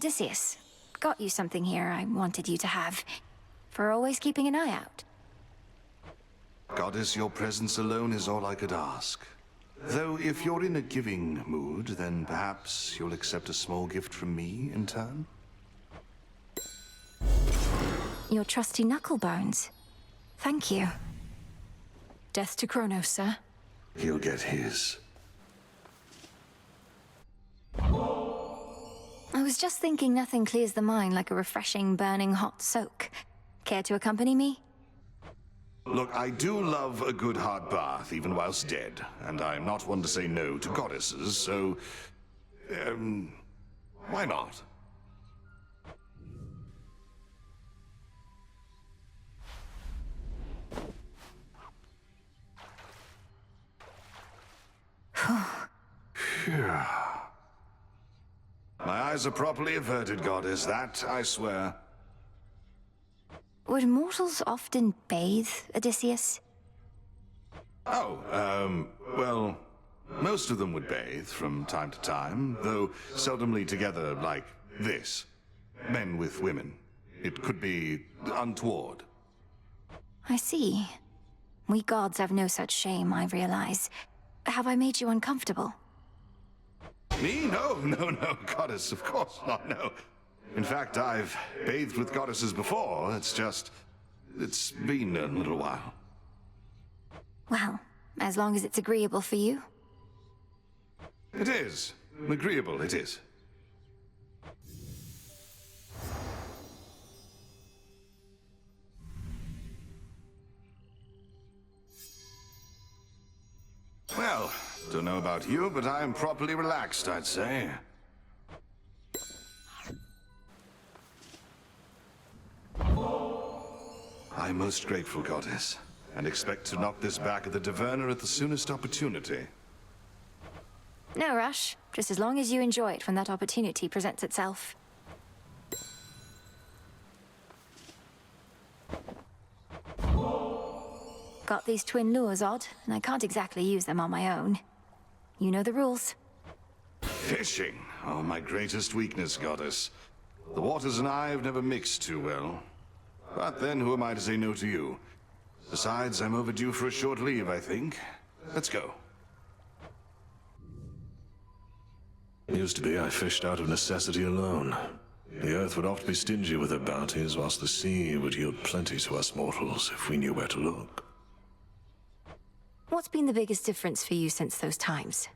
Odysseus, got you something here I wanted you to have. For always keeping an eye out. Goddess, your presence alone is all I could ask. Though if you're in a giving mood, then perhaps you'll accept a small gift from me in turn? Your trusty knuckle bones. Thank you. Death to Kronos, sir. He'll get his. I was just thinking nothing clears the mind like a refreshing, burning hot soak. Care to accompany me? Look, I do love a good hot bath, even whilst dead. And I'm not one to say no to goddesses, so... why not? My eyes are properly averted, goddess. That, I swear. Would mortals often bathe, Odysseus? Oh, well, most of them would bathe from time to time, though seldomly together like this. Men with women. It could be untoward. I see. We gods have no such shame, I realize. Have I made you uncomfortable? Me? No, goddess, of course not, no. In fact, I've bathed with goddesses before. It's been a little while. Well, as long as it's agreeable for you. It is. Agreeable, it is. Well, don't know about you, but I'm properly relaxed, I'd say. I'm most grateful, goddess, and expect to knock this back at the taverna at the soonest opportunity. No rush, just as long as you enjoy it when that opportunity presents itself. Got these twin lures, Odd, and I can't exactly use them on my own. You know the rules. Fishing? Oh, my greatest weakness, goddess. The waters and I have never mixed too well. But then, who am I to say no to you? Besides, I'm overdue for a short leave, I think. Let's go. Used to be I fished out of necessity alone. The earth would oft be stingy with her bounties, whilst the sea would yield plenty to us mortals if we knew where to look. What's been the biggest difference for you since those times?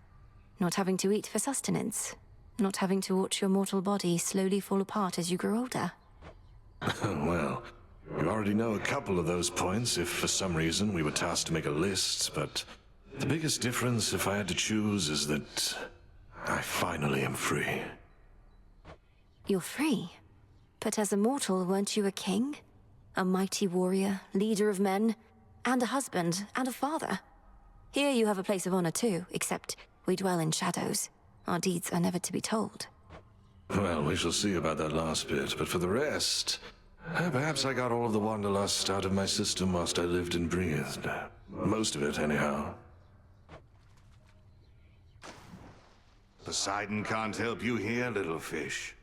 Not having to eat for sustenance? Not having to watch your mortal body slowly fall apart as you grow older? Well, you already know a couple of those points if for some reason we were tasked to make a list, but the biggest difference, if I had to choose, is that I finally am free. You're free? But as a mortal, weren't you a king? A mighty warrior, leader of men, and a husband, and a father? Here you have a place of honor too, except we dwell in shadows. Our deeds are never to be told. Well, we shall see about that last bit, but for the rest, perhaps I got all of the wanderlust out of my system whilst I lived and breathed. Most of it, anyhow. Poseidon can't help you here, little fish.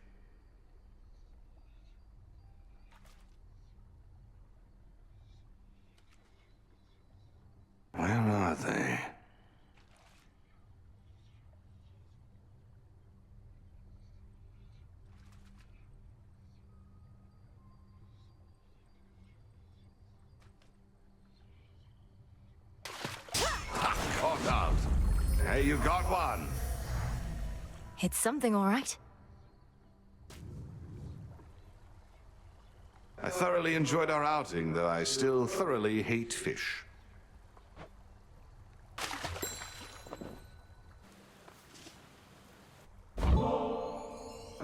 Where are they? Caught out. Hey, you got one. It's something, all right. I thoroughly enjoyed our outing, though I still thoroughly hate fish.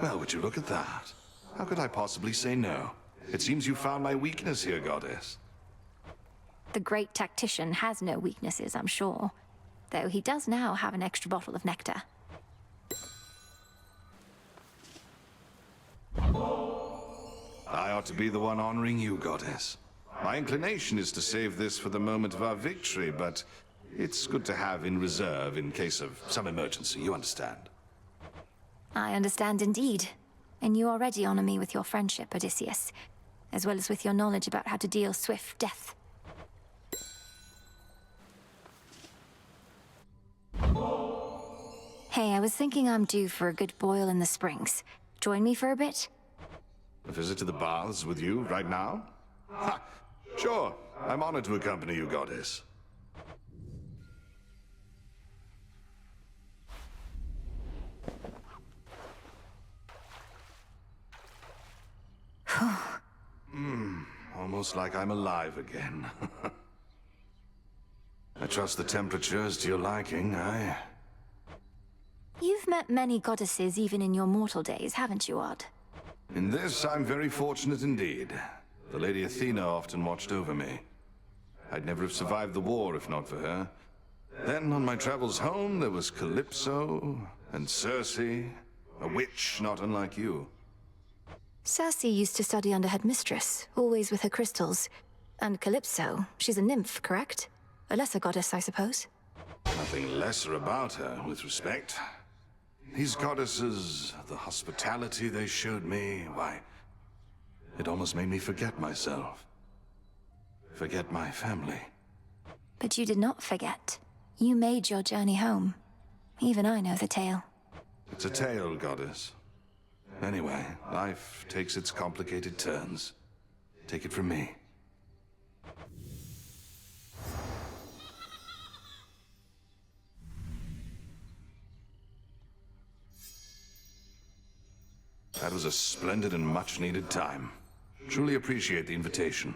Well, would you look at that? How could I possibly say no? It seems you found my weakness here, goddess. The great tactician has no weaknesses, I'm sure. Though he does now have an extra bottle of nectar. I ought to be the one honoring you, goddess. My inclination is to save this for the moment of our victory, but it's good to have in reserve in case of some emergency, you understand. I understand indeed. and you already honor me with your friendship, Odysseus, as well as with your knowledge about how to deal swift death. Hey, I was thinking I'm due for a good boil in the springs. Join me for a bit? A visit to the baths with you right now? Ha! Sure, I'm honored to accompany you, goddess. Almost like I'm alive again. I trust the temperature is to your liking, You've met many goddesses even in your mortal days, haven't you, Odd? In this, I'm very fortunate indeed. The Lady Athena often watched over me. I'd never have survived the war if not for her. Then, on my travels home, there was Calypso and Circe, a witch not unlike you. Circe used to study under headmistress, always with her crystals. And Calypso, she's a nymph, correct? A lesser goddess, I suppose? Nothing lesser about her, with respect. These goddesses, the hospitality they showed me, why, it almost made me forget myself. Forget my family. But you did not forget. You made your journey home. Even I know the tale. It's a tale, goddess. Anyway, life takes its complicated turns. Take it from me. That was a splendid and much-needed time. Truly appreciate the invitation.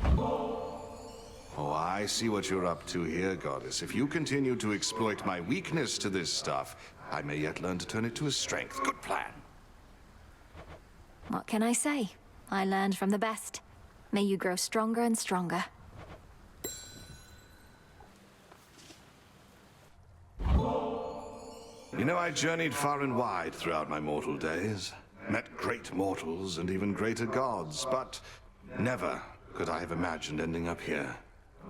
Oh, I see what you're up to here, goddess. If you continue to exploit my weakness to this stuff, I may yet learn to turn it to a strength. Good plan. What can I say? I learned from the best. May you grow stronger and stronger. You know, I journeyed far and wide throughout my mortal days. Met great mortals and even greater gods, but never could I have imagined ending up here.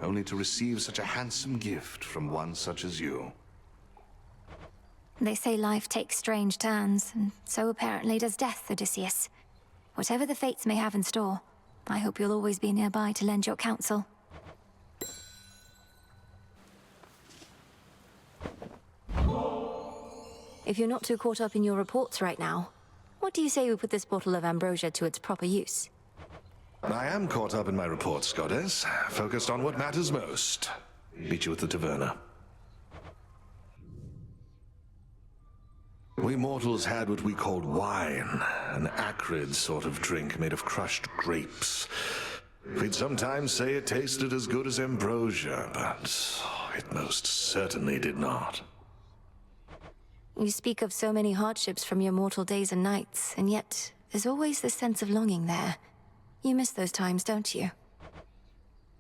Only to receive such a handsome gift from one such as you. They say life takes strange turns, and so apparently does death, Odysseus. Whatever the fates may have in store, I hope you'll always be nearby to lend your counsel. If you're not too caught up in your reports right now, what do you say we put this bottle of ambrosia to its proper use? I am caught up in my reports, goddess. Focused on what matters most. Meet you at the taverna. We mortals had what we called wine, an acrid sort of drink made of crushed grapes. We'd sometimes say it tasted as good as ambrosia, but it most certainly did not. You speak of so many hardships from your mortal days and nights, and yet there's always this sense of longing there. You miss those times, don't you?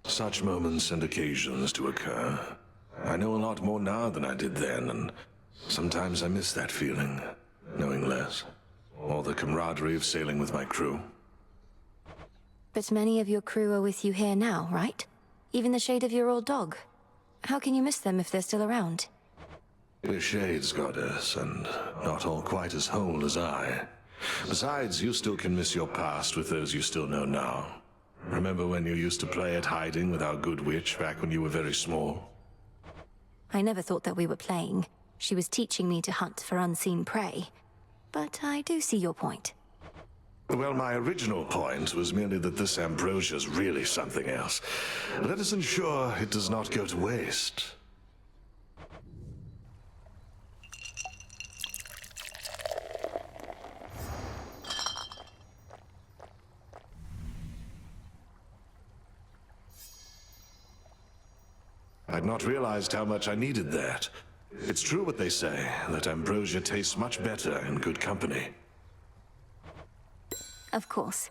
Such moments and occasions do occur. I know a lot more now than I did then, and sometimes I miss that feeling, knowing less. Or the camaraderie of sailing with my crew. But many of your crew are with you here now, right? Even the shade of your old dog. How can you miss them if they're still around? We're shades, goddess, and not all quite as whole as I. Besides, you still can miss your past with those you still know now. Remember when you used to play at hiding with our good witch back when you were very small? I never thought that we were playing. She was teaching me to hunt for unseen prey. But I do see your point. Well, my original point was merely that this ambrosia's really something else. Let us ensure it does not go to waste. I'd not realized how much I needed that. It's true what they say, that ambrosia tastes much better in good company. Of course.